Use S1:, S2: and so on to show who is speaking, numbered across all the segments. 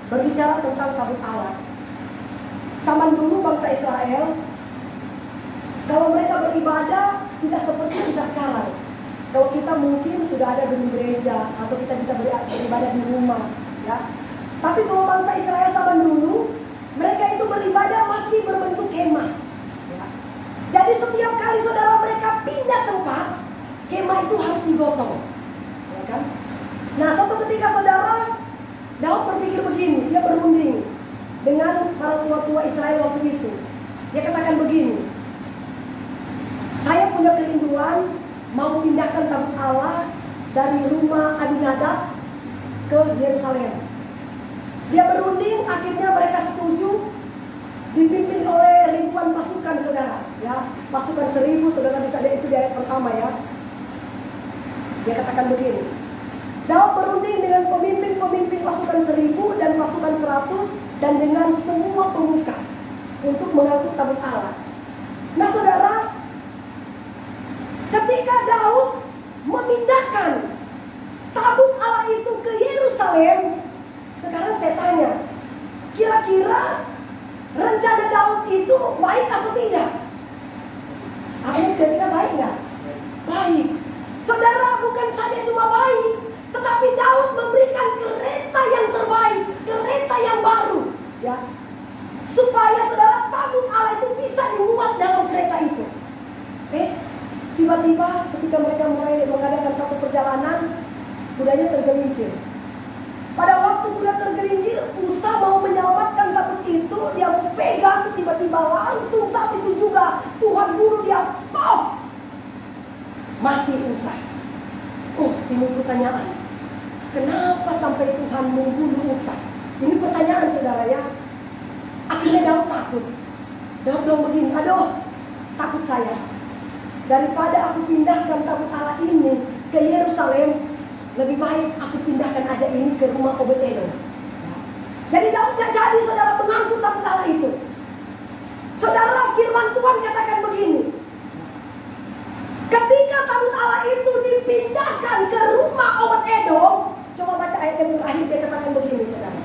S1: berbicara tentang tabut Allah. Zaman dulu bangsa Israel, kalau mereka beribadah tidak seperti kita sekarang. Kalau kita mungkin sudah ada gedung gereja atau kita bisa beribadah di rumah, ya. Tapi kalau bangsa Israel zaman dulu, mereka itu beribadah masih berbentuk kemah. Ya. Jadi setiap kali saudara mereka pindah tempat, kemah itu harus digotong, ya kan? Nah, satu ketika saudara Daud berpikir begini, dia berunding dengan para tua-tua Israel waktu itu. Dia katakan begini, saya punya kerinduan mau pindahkan tabut Allah dari rumah Abinadab ke Yerusalem. Dia berunding, akhirnya mereka setuju, dipimpin oleh ribuan pasukan saudara, ya, pasukan 1000, saudara bisa lihat itu di ayat pertama, ya. Dia katakan begini, Daud berunding dengan pemimpin-pemimpin pasukan 1000 dan pasukan 100 dan dengan semua pemuka untuk mengangkut tabut Allah. Nah saudara, ketika Daud memindahkan tabut Allah itu ke Yerusalem, sekarang saya tanya, kira-kira rencana Daud itu baik atau tidak? Amin, kira-kira baik nggak? Baik. Saudara, bukan saja cuma baik, tetapi Daud memberikan kereta yang terbaik, kereta yang baru, ya, supaya saudara tabut Allah itu bisa dimuat dalam kereta itu. Tiba-tiba ketika mereka mulai mengadakan satu perjalanan, kudanya tergelincir. Pada waktu kuda tergelincir, Usa mau menyelamatkan tabut itu, dia mau pegang, tiba-tiba langsung saat itu juga Tuhan bunuh dia, paf, mati Usa. Timbul pertanyaan, kenapa sampai Tuhan membunuh Usa? Ini pertanyaan saudara, ya. Akhirnya Daud takut. Daud bilang begini, aduh, takut saya. Daripada aku pindahkan tabut Allah ini ke Yerusalem, lebih baik aku pindahkan aja ini ke rumah Obed-Edom. Jadi Daud gak jadi saudara mengangkut tabut Allah itu. Saudara, firman Tuhan katakan begini, ketika tabut Allah itu dipindahkan ke rumah Obed-Edom, coba baca ayat yang terakhir, dia katakan begini saudara,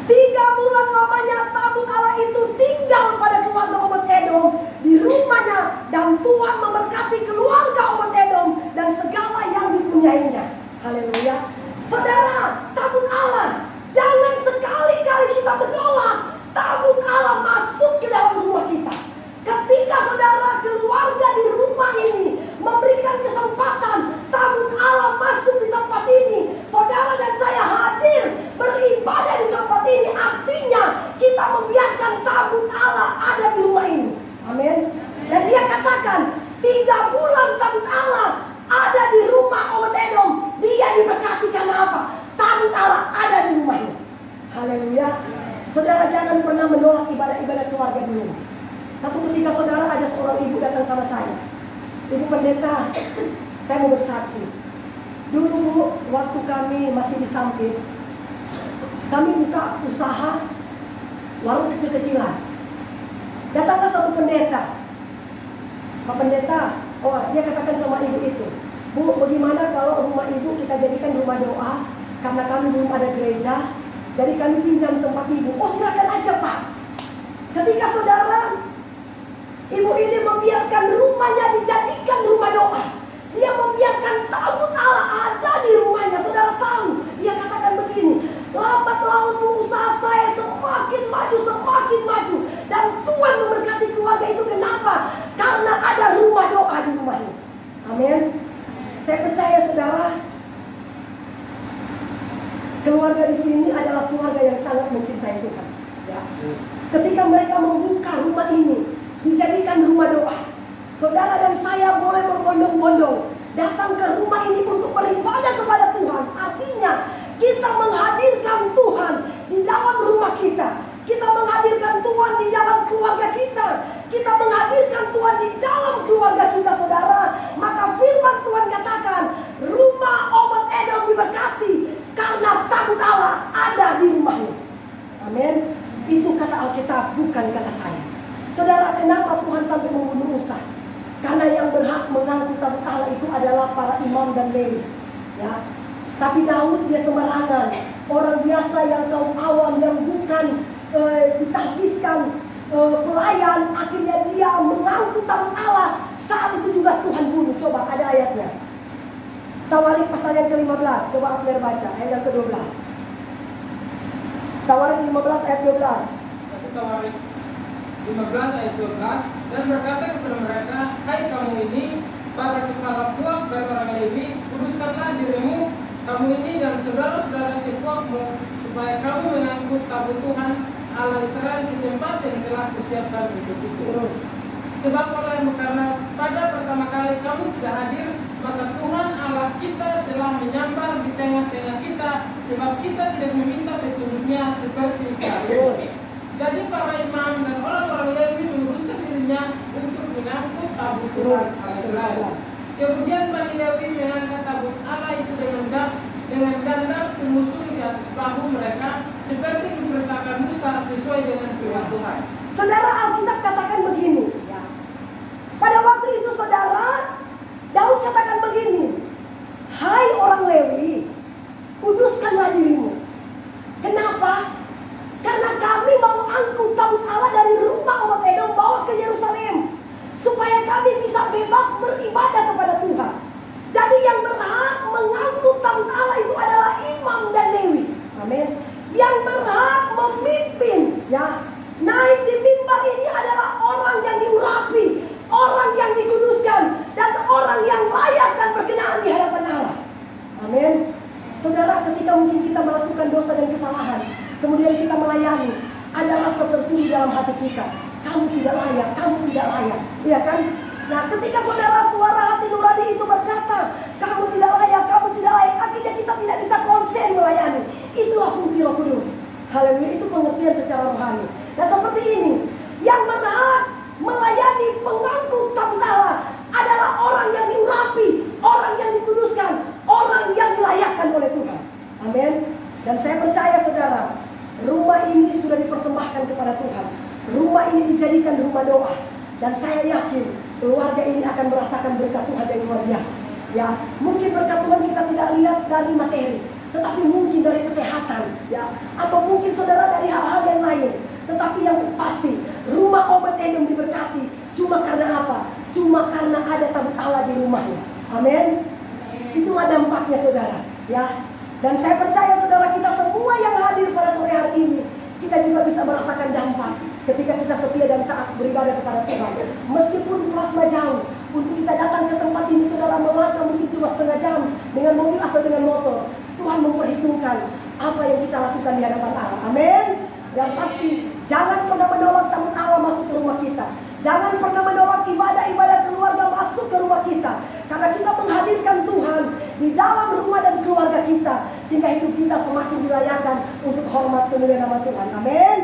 S1: 3 bulan lamanya tabut Allah itu tinggal pada keluarga Obed-Edom di rumahnya, dan Tuhan memberkati keluarga Obed-Edom dan segala yang dipunyainya. Haleluya. Saudara, tabut Allah, jangan sekali-kali kita menolak tabut Allah masuk ke dalam rumah kita. Ketika saudara keluarga di rumah ini memberikan kesempatan tabut Allah masuk di tempat ini, saudara dan saya hadir beribadah di tempat ini, artinya kita membiarkan tabut Allah ada di rumah ini. Amin. Dan dia katakan 3 bulan tabut Allah ada di rumah Obed-Edom, dia diberkati karena apa? Tabut Allah ada di rumah ini. Haleluya. Saudara, jangan pernah menolak ibadah-ibadah keluarga di rumah. Satu ketika saudara, ada seorang ibu datang sama saya, Ibu pendeta, saya mau bersaksi. Dulu Bu, waktu kami masih di Sampit, kami buka usaha warung kecil-kecilan. Datanglah satu pendeta, Pak Pendeta, dia katakan sama ibu itu, Bu, bagaimana kalau rumah ibu kita jadikan rumah doa, karena kami belum ada gereja, jadi kami pinjam tempat ibu. Oh, silakan aja Pak. Ketika saudara, ibu ini membiarkan rumahnya dijadikan rumah doa, dia membiarkan tabut Allah ada di rumahnya. Saudara tahu, dia katakan begini, lambat laun Bu, usaha saya semakin maju, dan Tuhan memberkati keluarga itu. Kenapa? Karena ada rumah doa di rumahnya. Amin. Saya percaya saudara, keluarga di sini adalah keluarga yang sangat mencintai Tuhan. Ya. Ketika mereka membuka rumah ini, dijadikan rumah doa, saudara dan saya boleh berbondong-bondong datang ke rumah ini untuk beribadah kepada Tuhan. Artinya kita menghadirkan Tuhan di dalam rumah kita, kita menghadirkan Tuhan di dalam keluarga kita, kita menghadirkan Tuhan di dalam keluarga kita saudara. Maka firman Tuhan katakan, rumah Obed-Edom diberkati karena tabut Allah ada di rumahnya. Amin. Itu kata Alkitab, bukan kata saya. Saudara, kenapa Tuhan sampai membunuh Usa? Karena yang berhak mengangkut tabut Allah itu adalah para imam dan Lewi. Ya. Tapi Daud dia sembarangan, orang biasa biasa, yang kaum awam, yang bukan ditahbiskan pelayan, akhirnya dia mengangkut tabut Allah. Saat itu juga Tuhan bunuh. Coba ada ayatnya. Tawarik pasal yang ke-15. Coba Abner baca ayat yang ke-12. Tawarik 15 ayat 12.
S2: Satu Tawarik 15 ayat 12. Dan berkata kepada mereka, hai kamu ini, para kepala puak dan orang Lewi, kuduskanlah dirimu, kamu ini dan saudara-saudara sepuakmu, supaya kamu mengangkut tabut Tuhan Allah Israel di tempat yang telah kusiapkan untuk itu.
S1: Terus.
S2: Sebab karena pada pertama kali kamu tidak hadir, maka Tuhan Allah kita telah menyambar di tengah-tengah kita, sebab kita tidak meminta petunjuknya seperti saat ini. Jadi para imam dan orang-orang Lewi meluruskan dirinya untuk mengangkut tabut Tuhan Allah Israel. Kemudian Bani Lewi mengangkat tabut Allah itu dengan dandar temusun di atas bahu mereka, seperti diperintahkan Musa sesuai dengan firman Tuhan.
S1: Saudara, Alkitab katakan begini, ya. Pada waktu itu saudara, Daud katakan begini, hai orang Lewi, kuduskanlah dirimu. Kenapa? Karena kami mau angkut tabut Allah dari rumah Obed Edom bawa ke Yerusalem, supaya kami bisa bebas beribadah kepada Tuhan. Jadi yang berhak mengangkut tabut Allah itu adalah imam dan Lewi. Amin. Yang berhak memimpin, ya, naik di mimbar ini adalah orang yang diurapi, orang yang dikuduskan, dan orang yang layak dan berkenan di hadapan Allah. Amin. Saudara, ketika mungkin kita melakukan dosa dan kesalahan, kemudian kita melayani, ada rasa tertunduk dalam hati kita. Kamu tidak layak, kamu tidak layak, iya kan? Nah, ketika saudara suara hati nurani itu berkata, kamu tidak layak, kamu tidak layak, akhirnya kita tidak bisa konsen melayani. Itulah fungsi Roh Kudus. Haleluya, itu pengertian secara rohani. Nah, seperti ini, yang berhak melayani pengangkut tabut Allah adalah orang yang diurapi, orang yang dikuduskan, orang yang dilayakkan oleh Tuhan. Amin. Dan saya percaya saudara, rumah ini sudah dipersembahkan kepada Tuhan. Rumah ini dijadikan rumah doa. Dan saya yakin keluarga ini akan merasakan berkat Tuhan yang luar biasa. Ya, mungkin berkat Tuhan kita tidak lihat dari materi, tetapi mungkin dari kesehatan, ya, atau mungkin saudara dari hal-hal yang lain. Tetapi yang pasti, rumah Obed Edom diberkati. Cuma karena apa? Cuma karena ada tabut Allah di rumahnya. Amin. Itulah dampaknya saudara, ya. Dan saya percaya saudara, kita semua yang hadir pada sore hari ini, kita juga bisa merasakan dampak ketika kita setia dan taat beribadah kepada Tuhan. Meskipun plasma jauh, untuk kita datang ke tempat ini saudara melangkah mungkin cuma setengah jam dengan mobil atau dengan motor. Tuhan memperhitungkan apa yang kita lakukan di hadapan Allah. Amin. Yang pasti, jangan pernah menolak tabut Allah masuk ke rumah kita. Jangan pernah menolak ibadah-ibadah keluarga masuk ke rumah kita. Karena kita menghadirkan Tuhan di dalam rumah dan keluarga kita, sehingga hidup kita semakin dilayakkan untuk hormat kemuliaan nama Tuhan. Amin.